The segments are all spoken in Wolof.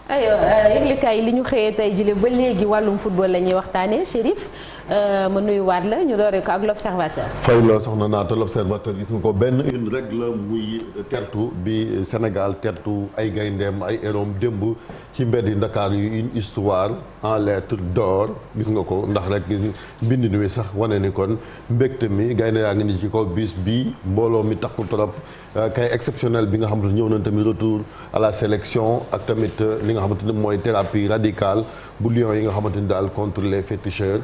aywa yëglekaay yi li ñu xëyee tey jile ba léegi wàllum football la ñuy waxtaanee Chérif ma nuyuwaat la ñu dooree ko ak l'observateur. fay la soxna naata l'observateur gis nga ko benn une rek la muy tertu bi Sénégal tertu ay gayndeem ay héros démb ci mbeddi Ndakaar yu une histoire en lettres d'or gis nga ko ndax rek mbindin wi sax wane ni kon mbégte mi gaynde yaa ngi ni ci kaw bis bi mbooloo mi takku trop kay exceptionnel bi nga xamante ni ñëw nañ tamit retour à la sélection ak tamit li nga xamante ni mooy thérapie radicale bu Lions yi nga xamante ni daal contre les féticheurs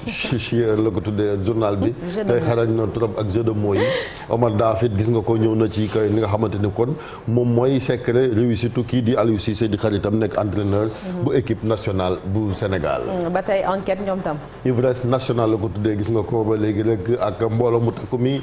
chier la ko tuddee journal bi tey xarañ na trop ak jeu de mots yi Omar Dafit gis nga ko ñëw na ci kay li nga xamante ni kon moom mooy secret réussite kii di Aliou Cissé di xaritam nekk entraîneur bu équipe nationale bu Sénégal ba tey enquête ñoom tam ivresse nationale la ko tuddee gis nga ko ba léegi rek ak mbooloo mu takku mi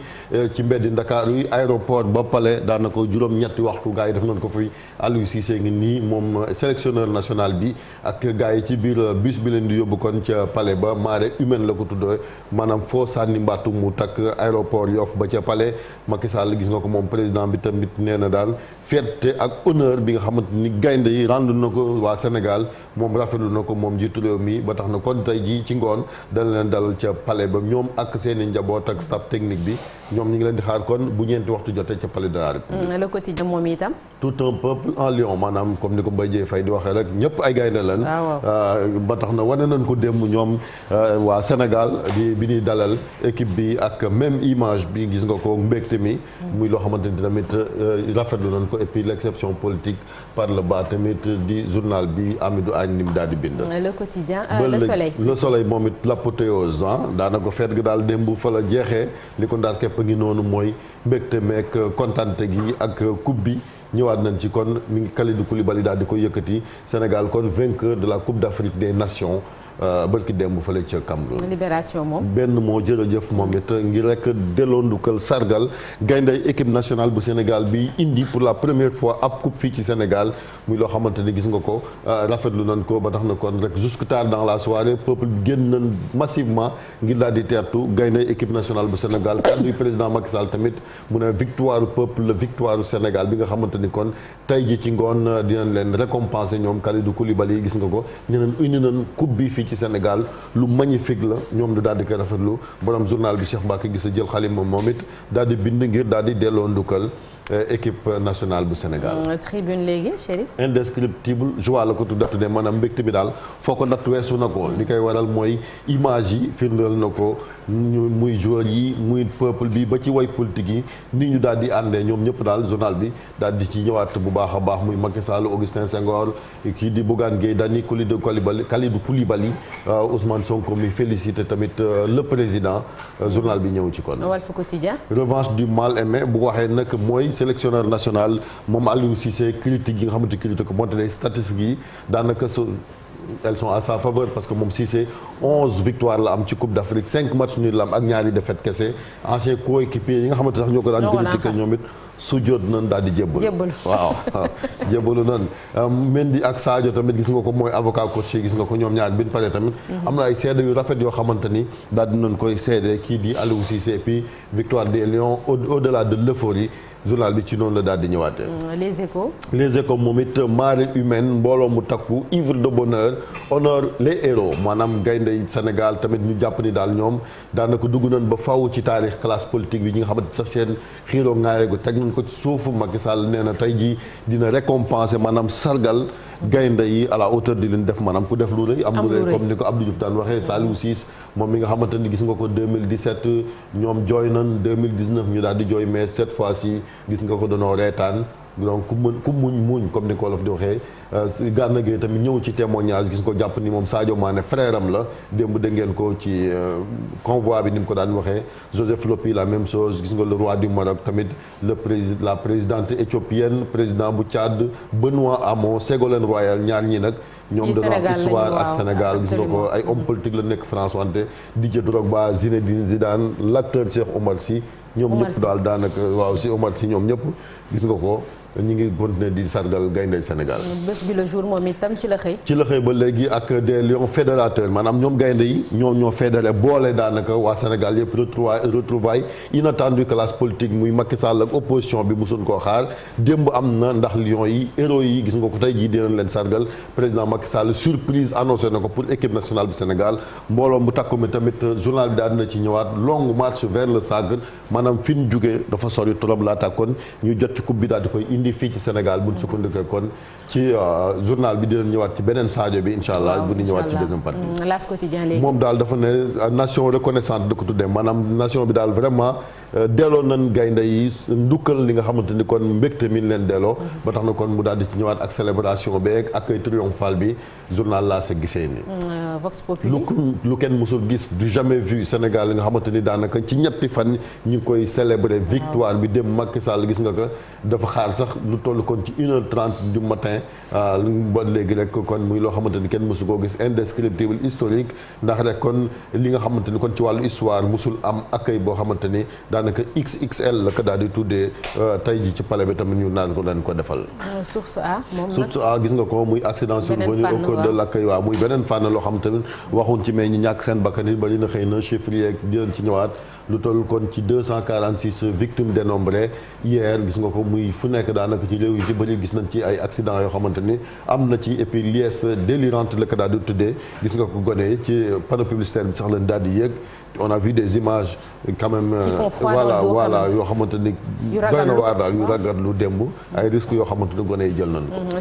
ci mbeddi Ndakaar yi aéroport ba Palais daanaka juróom-ñetti waxtu gars yi def nañ ko fi Aliou Cissé ngi nii moom sélectionneur national bi ak gars yi ci biir bus bi leen di yóbbu kon ca Palais ba humaine la ko tuddee maanaam foo sànni mbattu mu takk aéroport Yoff ba ca Palais Macky Sall gis nga ko moom président bi tamit nee na daal fierté ak honneur bi nga xamante ni gaynde yi rendu na ko waa Sénégal moom rafetlu na ko moom jiitu réew mi ba tax na kon tey jii ci ngoon dana leen dalal ca Palais ba ñoom ak seen i njaboot ak staff technique bi ñoom ñu ngi leen di xaar kon bu ñeenti waxtu jotee ca Palais de la République. Le quotidien moom itam. tout un peuple en lion maanaam comme ni ko Mbaye Dièye Faye di waxee rek ñëpp ay gaynde lan ba tax na wane nañ ko démb ñoom waa Sénégal bi ñuy dalal équipe bi ak même image bi gis nga ko mbégte mi muy loo xamante ni tamit rafetlu nañ ko et puis l'exception politique par le bas tamit di journal bi Amidou Agne ni mu daal di bind. Le quotidien le soleil. Le soleil moom it l'apothéose daanaka feet gi daal démb fa la jeexee li ko ndaar képp ngi noonu mooy mbégte meek kontante gi ak coupe bi ñëwaat nañ ci kon mi ngi Kalidou Koulibaly daal di koy yëkkati Sénégal kon vainqueur de la Coupe d'Afrique des Nations bërki démb fële ca Cameroun. Libération moom. benn moo jërëjëf moom it ngir rek delloo ndukkal sargal gaynday équipe nationale bu Sénégal bi indi pour la première fois ab coupe fii ci Sénégal muy loo xamante ni gis nga ko rafetlu nañ ko ba tax na kon rek jusque tard dans la soirée peuple génn nañ massivement ngir daal di teertu gaynday équipe nationale bu Sénégal kàddu président Macky Sall tamit mu ne victoire peuple la victoire Sénégal bi nga xamante ni kon tey ji ci ngoon dinañ leen récompenser ñoom Kalidou Koulibaly gis nga ko ñeneen indi nañ coupe bi fii ci Sénégal lu magnifique la ñoom du daal di koy rafetlu borom journal bi Cheikh Mbacke gis a jël xalima moom it daal di bind ngir daal di delloo ndukkal équipe nationale bu Sénégal. Tribune léegi Chérif. indescriptible joie la ko tuddee maanaam mbégte bi daal foo ko natt weesu na ko li koy waral mooy image yi firndeel na ko muy joueurs yi muy peuple bi ba ci way politique yi ni ñu daal di àndee ñoom ñëpp daal journal bi daal di ci ñëwaat bu baax a baax muy Macky Sall Augustin Senghor kii di Bougane Gueye Dany Kalidou Koulibaly Ousmane Sonko mi félicité tamit le président journal bi ñëw ci kon. Walf Quotidien. revanche du mal aimé bu waxee nag mooy sélectionneur national moom Aliou Cissé critique yi nga xamante critique ko monté statistiques yi daanaka elles sont à sa faveur parce que moom Cissé 11 victoires la am ci Coupe d'Afrique 5 matchs nuls la am ak ñaari défaites kese ancien coéquipier yi nga xamante sax ñoo ko daan critiquer ñoom it sujjóot nañ daal di jébbalu waaw jébbalu nañ Mendy ak Sadio tamit gis nga ko mooy avocat coach gis nga ko ñoom ñaar bi ñu paree tamit am na ay seede yu rafet yoo xamante ni daal di nañ koy seede kii di Aliou Cissé et puis victoire des Lions au-delà de l'euphorie journal bi ci noonu la daal di ñëwaatee. les échos moom it marée humaine mbooloo mu takku ivre de bonheur honore les héros maanaam gaynde Sénégal tamit ñu jàpp ni daal ñoom daanaka dugg nañ ba faw ci taarix classe politique bi ñi nga xamante sax seen xiiroo ngaayeegu teg nañ ko ci suufu Macky Sall nee na tey jii dina récompenser maanaam sargal gaynde yi à la hauteur di leen def maanaam ku def lu rëy am lu rëy comme ni ko Abdou Diouf daan waxee Saliou Ciss moom mi nga xamante ni gis nga ko 2017 ñoom jooy nañ 2019 ñu daal di jooy mais cette fois-ci gis nga ko doonoo reetaan donc ku muñ comme ni ko wolof di waxee Gana Gueye tamit ñëw ci témoignage gis ko jàpp ni moom Sadio Mané frère am la démb dégg ngeen ko ci convoi bi ni mu ko daan waxee Joseph Lopi la même chose gis nga le roi du Maroc tamit la présidente éthiopienne président bu Tchad Benoît Hamon Ségolène Royal ñaar ñi nag ñoom dañoo am histoire ak Sénégal gis nga ko ay homme politique la nekk France wante Didier Drogba Zinedine Zidane l'acteur Cheikh Omar Sy ñoom ñëpp daal daanaka waaw si Omar Sy ñoom ñëpp gis nga ko ñi ngi continuer di sargal gaynde Sénégal. bés bi le jour moom itam ci la xëy. ci la xëy ba léegi ak des lions fédérateurs maanaam ñoom gaynde yi ñoo fédéré boole daanaka waa Sénégal yëpp retrouvailles inattendues classe politique muy Macky Sall ak opposition bi mosuñ koo xaar démb am na ndax lions yi héros yi gis nga ko tey jii dinañ leen sargal président Macky Sall surprise annoncé na ko pour équipe nationale du Sénégal mbooloo mu takku mi tamit journal bi daal dina ci ñëwaat longue marche vers le Sagre maanaam fi ñu jugee dafa sori trop laata kon ñu jot ci coupe bi daal di koy indi fii ci Sénégal bu ñu sukkandikoo kon ci journal bi dinañ ñëwaat ci beneen Sadio bi incha allah bu ñu ñëwaat ci deuxième partie. L'As quotidien léegi moom daal dafa ne nation reconnaissante da ko tuddee maanaam nation bi daal vraiment delloo nañ gaynde yi ndukkal li nga xamante ni kon mbégte mi leen delloo. ba tax na kon mu daal di ci ñëwaat ak célébration beeg ak triomphal bi journal laa sa gisee nii. Vox Populi lu kenn mësul gis du jamais vu Sénégal li nga xamante ni daanaka ci ñetti fan ñu ngi koy célébrer victoire bi dem Macky Sall gis nga ko dafa xaar sax lu toll kon ci 1h30 du matin ba léegi rek kon muy loo xamante ni kenn mësu koo gis indescriptible historique ndax rek kon li nga xamante ni kon ci wàllu histoire mësul am accueil boo xamante ni daanaka XXL la ko daal di tuddee tey ji ci palais bi tamit ñu naan ko dañ ko defal. source A moom nag source A gis nga ko muy accident survenu au cours de l'accueil waaw muy beneen fànn loo xam tamit waxuñ ci mais ñi ñàkk seen bakkan yi bari na xëy na chiffres yeeg dinañ ci ñëwaat. lu toll kon ci 246 victimes dénombrées hier gis nga ko muy fu nekk daanaka ci réew yi ci bëri gis nañ ci ay accidents yoo xamante ni am na ci et puis liesse délirante la ko daal di tuddee gis nga ko gone ci panneau publicitaire bi sax lañ daal di yéeg on a vu des images quand même voilà yoo xamante ni doy na waar daal yu ragat lu démb ay risques yoo xamante ni gone yi jël nañ ko.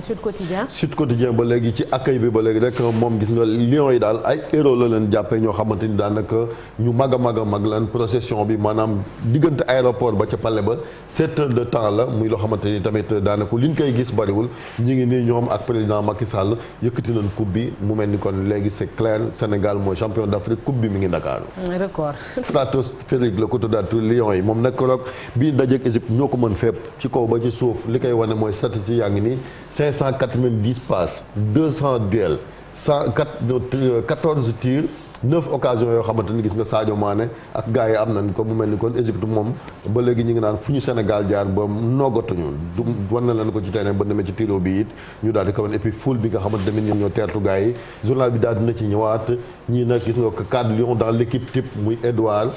Sud Quotidien ba léegi ci accueil bi ba léegi rek moom gis nga lions yi daal ay héros la leen jàppee ñoo xamante ni daanaka ñu mag a mag lan procession bi maanaam diggante aéroport ba ca palais ba 7 heures de temps la muy loo xamante ni tamit daanaka liñ koy gis bariwul ñi ngi nii ñoom ak président Macky Sall yëkkati nañ coupe bi mu mel ni kon léegi c'est clair Sénégal mooy champion d'Afrique coupe bi mi ngi Dakar. record stratosphérique la ko tuddaat lions yi moom nag keroog bii dajeek Égypte ñoo ko mën fépp ci kaw ba ci suuf li koy wane mooy statistique yaa ngi nii 590 passes 200 duels 114 tirs 9 occasions yoo xamante ni gis nga Sadio Mané ak gars yi am nañ ko mu mel ni kon Égypte moom ba léegi ñu ngi naan fu ñu Sénégal jaar ba noggatuñu du wan na leen ko ci terrain ba demee ci tiro bi it ñu daal di ko wan et puis foule bi nga xamante tamit ñoom ñoo teertu gars yi journal bi daal dina ci ñëwaat ñii nag gis nga ko 4 lions dans l'équipe type muy Edouard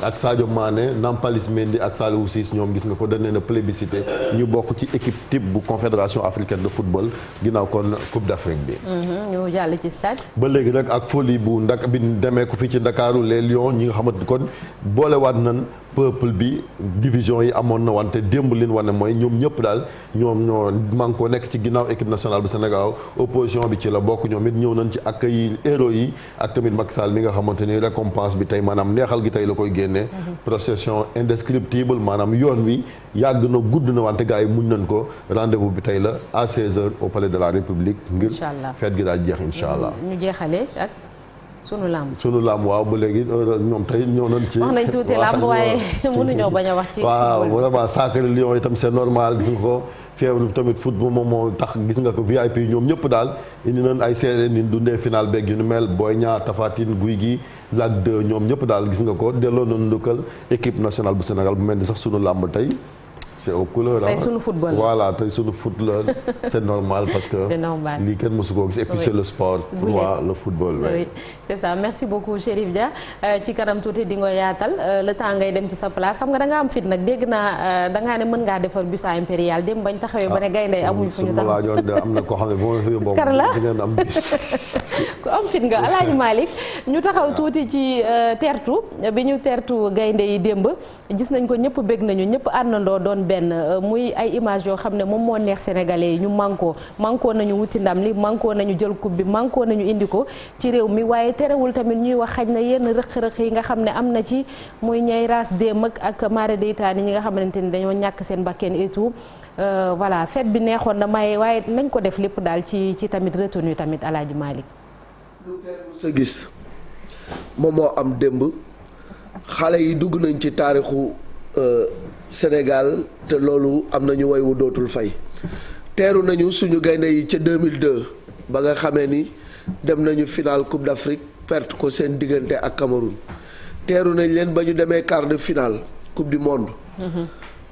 ak Sadio Mané Nampalys Mendy ak Saliou Ciss ñoom gis nga ko dañ leen a plébiscité ñu bokk ci équipe type bu confédération africaine de football ginnaaw kon coupe d'Afrique bi. ñu jàll ci stade. ba léegi rek ak folie bu ndak bi demee ko fii ci Ndakaaru les Lions ñi nga xamante kon boolewaat nañ peuple bi division yi amoon na wante démb li ñu wane mooy ñoom ñëpp daal ñoom ñoo manko nekk ci ginnaaw équipe nationale bu Sénégal opposition bi ci la bokk ñoom it ñëw nañ ci accueil héros yi ak tamit Macky Sall mi nga xamante ni récompense bi tey maanaam neexal gi tey la koy génnee. procession indescriptible maanaam yoon wi yàgg na gudd na wante gars yi muñ nañ ko rendez-vous bi tey la à 16h au palais de la République. ngir fête gi daal jeex incha allah. ñu jeexalee ak. sunu lamb waaw ba léegi ñoom tey ñëw nañ ci. wax nañ tuuti lamb waaye mënuñoo bañ a wax ci. waaw vraiment Sacré Lion itam c'est normal gis nga ko feebaru tamit football moom moo tax gis nga ko VIP ñoom ñëpp daal indi nañ ay seede ni dundee final beeg yu ni mel Boy Niang Tapha Tine Gouye Gui Lac 2 ñoom ñëpp daal gis nga ko delloo nañ ndukkal équipe nationale bu Sénégal bu mel ni sax sunu lamb tey. c'est aux couleurs tey sunu football voilà tey sunu foot la c'est normal parce que lii kenn mësu koo gis et puis c'est le sport pour moi le football oui c'est ça merci beaucoup Chérif Dia ci kanam tuuti di nga yaatal le temps ngay dem ci sa place xam nga da nga am fit nag dégg naa da ngaa ne mën ngaa defar bus impérial dem bañ taxawee ba ne gaynde amuñu fu ñu taxaw laajoon de am na koo xam ne boo fi bokk kar la di ngeen am bis ku am fit nga Alaaji Malick ñu taxaw tuuti ci tertu bi ñu tertu gaynde yi démb gis nañ ko ñëpp bég nañu ñëpp àndandoo doon benn muy ay image yoo xam ne moom moo neex sénégalais yi ñu mànkoo nañu wuti ndam li mànkoo nañu jël coupe bi mànkoo nañu indi ko ci réew mi waaye terewul tamit ñuy wax xaj na yenn rëq-rëq yi nga xam ne am na ci muy ñay raas déem ak mare deytaani ñi nga xamante ni dañoo ñàkk seen bakkeen et tout voilà fête bi neexoon na may waaye nañ ko def lépp daal ci tamit retenu tamit Alaaji Malick lu sa gis moom moo am démb xale yi dugg nañ ci taarixu Sénégal te loolu am nañu way wu dootul fay teeru nañu suñu gaynde yi ca 2002 ba nga xamee ni dem nañu final Coupe d'Afrique perte ko seen diggante ak Cameroun teeru nañ leen ba ñu demee quart de finale Coupe du monde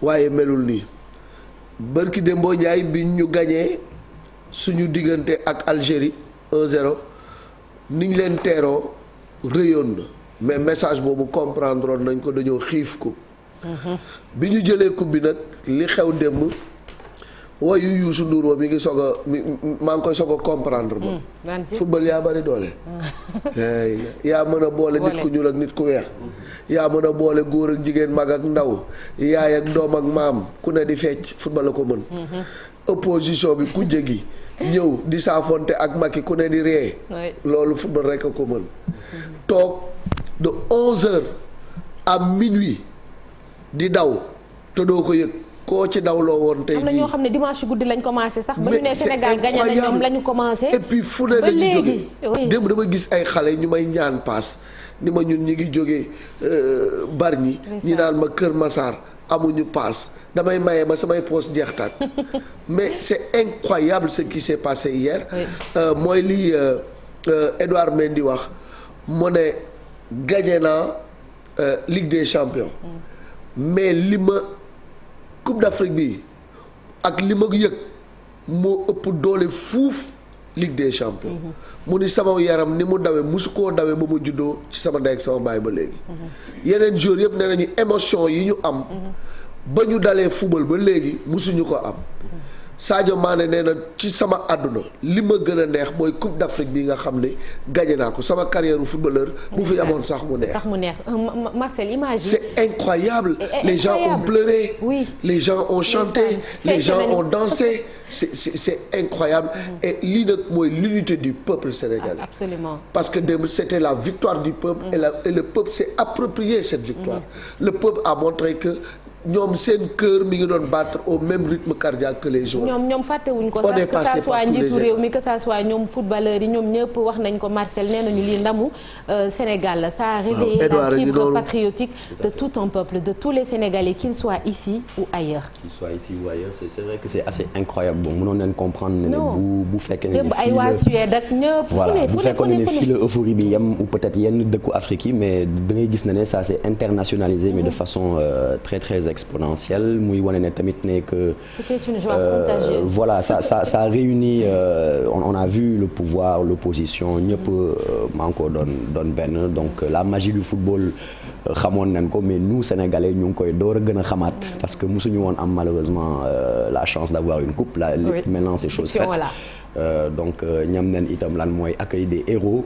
waaye melul nii bërki Dembo Ndiaye bi ñu gañee suñu diggante ak Algérie 1-0 niñ leen teeroo rëyoon na mais message boobu comprendre nañ ko, dañoo xiif ko. bi ñu jëlee coupe bi nag li xew démb wayu Youssou Ndour wa mi ngi soog a maa ngi koy soog a comprendre moom. football yaa bari doole. yaa mën a boole nit ku ñuul ak nit ku weex. yaa mën a boole góor ak jigéen, mag ak ndaw, yaay ak doom ak maam, ku ne di fecc football la ko mën. opposition bi ku jégi ñëw di saafonte ak Macky ku ne di ree. loolu football rek a ko mën. toog de 11h à minuit di daw te doo ko yëg. koo ci dawloo woon tey jii am na ñoo xam ne dimanche guddi lañ commencé sax. ba ñu ne Sénégal gagné na ñoom la ñu commencé. et puis fu ne la ñu jógee démb dama gis ay xale ñu may ñaan paas ni ma ñun ñi ngi jógee Bargny ñi naan ma Kër Massar amuñu paas damay maye ba samay poos jeex tàkk mais c'est incroyable ce qui s'est passé hier. mooy li Edouard Mendy wax mu ne gagné naa Ligue des Champions. mais li ma Coupe d'Afrique bi ak li ma yëg moo ëpp doole fuuf Ligue des Champions. mu ni sama yaram ni mu dawee musu koo dawee ba mu juddoo ci sama ndey ak sama baay ba léegi. yeneen joueurs yëpp nee nañu émotion yi ñu am. ba ñu dalee football ba léegi musuñu ko am. Sadio Mané nee na ci sama àdduna li ma gën a neex mooy Coupe d'Afrique bi nga xam ne gagné naa ko sama carrière footballeur bu fi amoon sax mu neex. sax mu neex Marcel imagine. C'est incroyable. Les gens ont pleuré. Oui. Les gens ont chanté. Les gens ont dansé. C'est incroyable. Et lii nag mooy l'unité du peuple sénégalais. Absolument. Parce que démb c'était la victoire du peuple. Et le peuple s'est approprié cette victoire. Le peuple a montré que ñoom seen cœur mi ngi doon battre au même rythme cardiaque que les joueurs. ñoom fàttewuñ ko sax que ça soit njiitu réew mi que ça soit ñoom footballeurs yi ñoom ñëpp wax nañ ko Marcel nee nañu lii ndamu Sénégal la ça a réveillé la fibre patriotique de tout un peuple, de tous les Sénégalais qu'ils soient ici ou ailleurs. Qu'ils soient ici ou ailleurs, c'est vrai que c'est assez incroyable. Bon mënoon nañ comprendre ne bu fekkee ne ay waa Suède ak ñëpp voilà bu fekkoon ne fii la euphorie bi yem ou peut-être yenn dëkku Afrique yi mais da ngay gis ne ça s'est internationalisé mais de façon très exponentielle muy wane ne tamit ne que c'était une joie contagieuse. Voilà ça a réuni on a vu le pouvoir l'opposition ñëpp maa ngi ko doon benn donc la magie du football xamoon nañ ko mais nous Sénégalais ñu ngi koy door a gën a xamaat parce que mosuñu woon am malheureusement la chance d'avoir une coupe là maintenant c'est chose faite. Donc ñam nañ itam lan mooy accueil des héros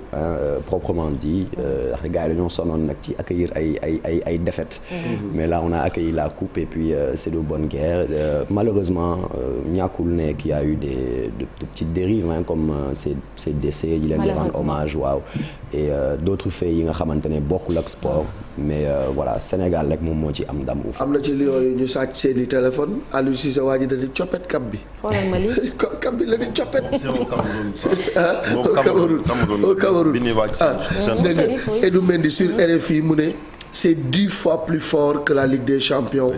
proprement dit ndax gars yi dañoo sonnoon nag ci accueillir ay défaites. Mais là on a accueilli la coupe et puis c'est de bonne guerre malheureusement ñàkkul ne qu'il y a eu de petites dérives comme ces décès yi leen di rendre hommage waaw et d'autres faits yi nga xamante ne bokkul ak sport mais voilà Sénégal rek moom moo ci am ndam uuf. am na ci Lions yi ñu sàcc seeni téléphone Aliou Cissé waa ji dañuy coppet cap bi. xoolal ma lii cap bi la di coppet. au Cameroun bi ñuy wàcc Edou Mendy sur RFI mu ne c'est 10 fois plus fort que la Ligue des Champions,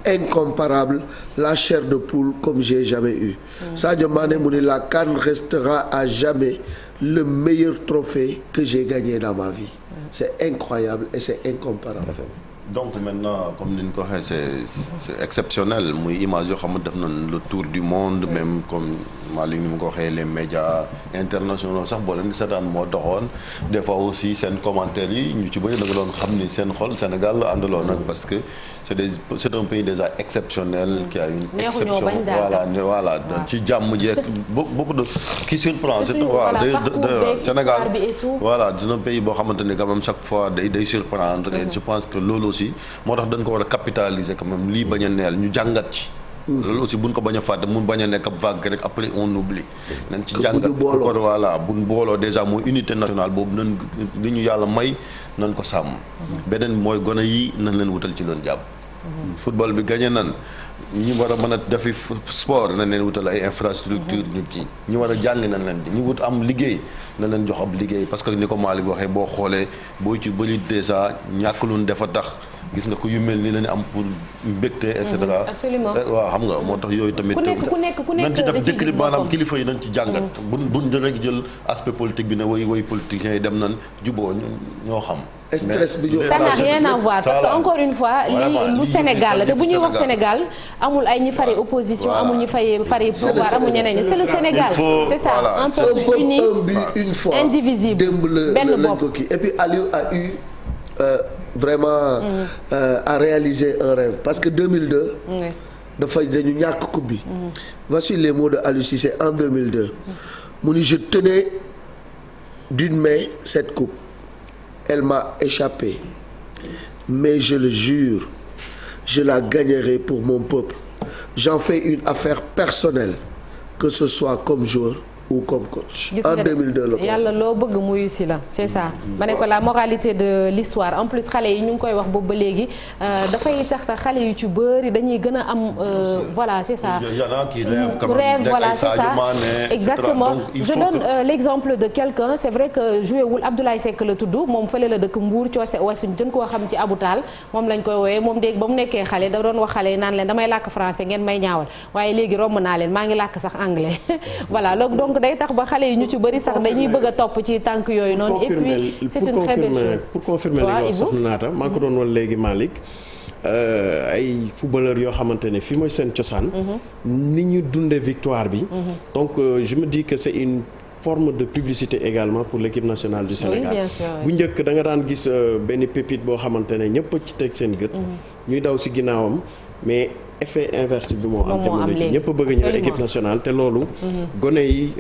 incomparable, la chair de poule comme j'ai jamais eu. Sadio Mané mu ne la CAN restera à jamais le meilleur trophée que j'ai gagné dans ma vie. C'est incroyable et c'est incomparable. Donc maintenant comme ni ñu ko waxee c'est exceptionnel muy image yoo xam ne def nañ le tour du monde même comme Malick ni mu ko waxee les médias internationaux sax boo leen di seetaan moo doxoon des fois aussi seen commentaires yi ñu ci bëri da nga doon xam ni seen xol Sénégal la àndaloon nag parce que c'est un pays déjà exceptionnel qui a une exception voilà ci jàmm jeeg beaucoup de qui surprend c'est Sénégal voilà dina pays boo xamante ni quand même chaque fois day surprendre et je pense que loolu aussi moo tax dañ ko war a capitaliser quand même lii bañ a neel ñu jàngat ci loolu aussi buñ ko bañ a fàtte mun bañ a nekk ab vague rek après on oublie nañ ci jàngat ko voilà buñ booloo déjà mooy unité nationale boobu nañ li ñu yàlla may nañ ko sàmm beneen mooy gone yi nañ leen wutal ci loon jàpp football bi gagné nan ñi war a mën a defi sport nañ leen wutal ay infrastructure ñu kii ñi war a jàng nañ leen di ñu wut am liggéey na leen jox ab liggéey parce que ni ko Malick waxee boo xoolee boo ci bëri déjà ñàkk lu defa tax gis nga ko yu mel ni la ñu am pour mbégte et cetera. absolument waaw xam nga moo tax yooyu tamit. ku nekk nañ ci def déclic maanaam kilifa yi nañ ci jàngat. buñ rek jël aspect politique bi ne way politiciens yi dem nañ juboo ñoo xam. stress bi ça n'a rien à voir parce que encore une fois lii lu Sénégal la te bu ñuy wax Sénégal amul ay ñi fari opposition amul ñi fari pouvoir amul ñeneen ñi c'est le Sénégal c'est ça un peuple uni une fois indivisible benn bopp ko kii et puis Aliou a eu vraiment à réaliser un rêve parce que 2002 dañu ñàkk coupe bi voici les mots de Aliou Cissé en 2002 mu ni je tenais d'une main cette coupe. Elle m'a échappé, mais je le jure, je la gagnerai pour mon peuple. J'en fais une affaire personnelle, que ce soit comme joueur ou comme coach. En 2002 la ko yàlla loo bëgg muyu si la c'est ça. ma ne ko la moralité de l'histoire en plus xale yi ñu ngi koy wax boobu ba léegi dafay tax sax xale yu ci bëri dañuy gën a am voilà c'est ça. Il y en a qui rêvent quand même voilà c'est ça exactement je donne l'exemple de quelqu'un c'est vrai que joué wul Abdoulaye Seck la tudd moom fële la dëkk Mbour coose wasuñ gën koo xam ci Aboutal moom lañ koy woowee moom dégg ba mu nekkee xale da doon wax xale yi naan leen damay làkk français ngeen may ñaawal waaye léegi romb naa leen maa ngi làkk sax anglais voilà donc day tax ba xale yi ñu ci bëri sax dañuy bëgg a topp ci tànk yooyu noonu et puis c'est une très belle chose pour confirmer li nga wax soxna Naata maa ko doon woon léegi Malick ay footballeurs yoo xamante ne fii mooy seen cosaan ni ñu dundee victoire bi donc je me dis que c'est une forme de publicité également pour l'équipe nationale du Sénégal bu njëkk da nga daan gis benn pépite boo xamante ne ñëpp ci teg seen gët ñuy daw si ginnaawam mais effet inverse bi moo am jamono ji ñëpp bëgg ñëw équipe nationale te loolu gone yi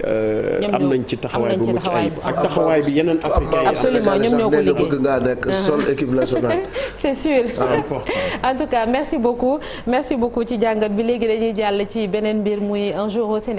am nañ ci taxawaay bu mucc ayib ak taxawaay bi yeneen africain yi absolument ñoom ñoo ko liggéey bëgg ngaa nekk sol équipe nationale c'est sûr en tout cas merci beaucoup ci jàngat bi léegi dañuy jàll ci beneen mbir muy un jour au Sénégal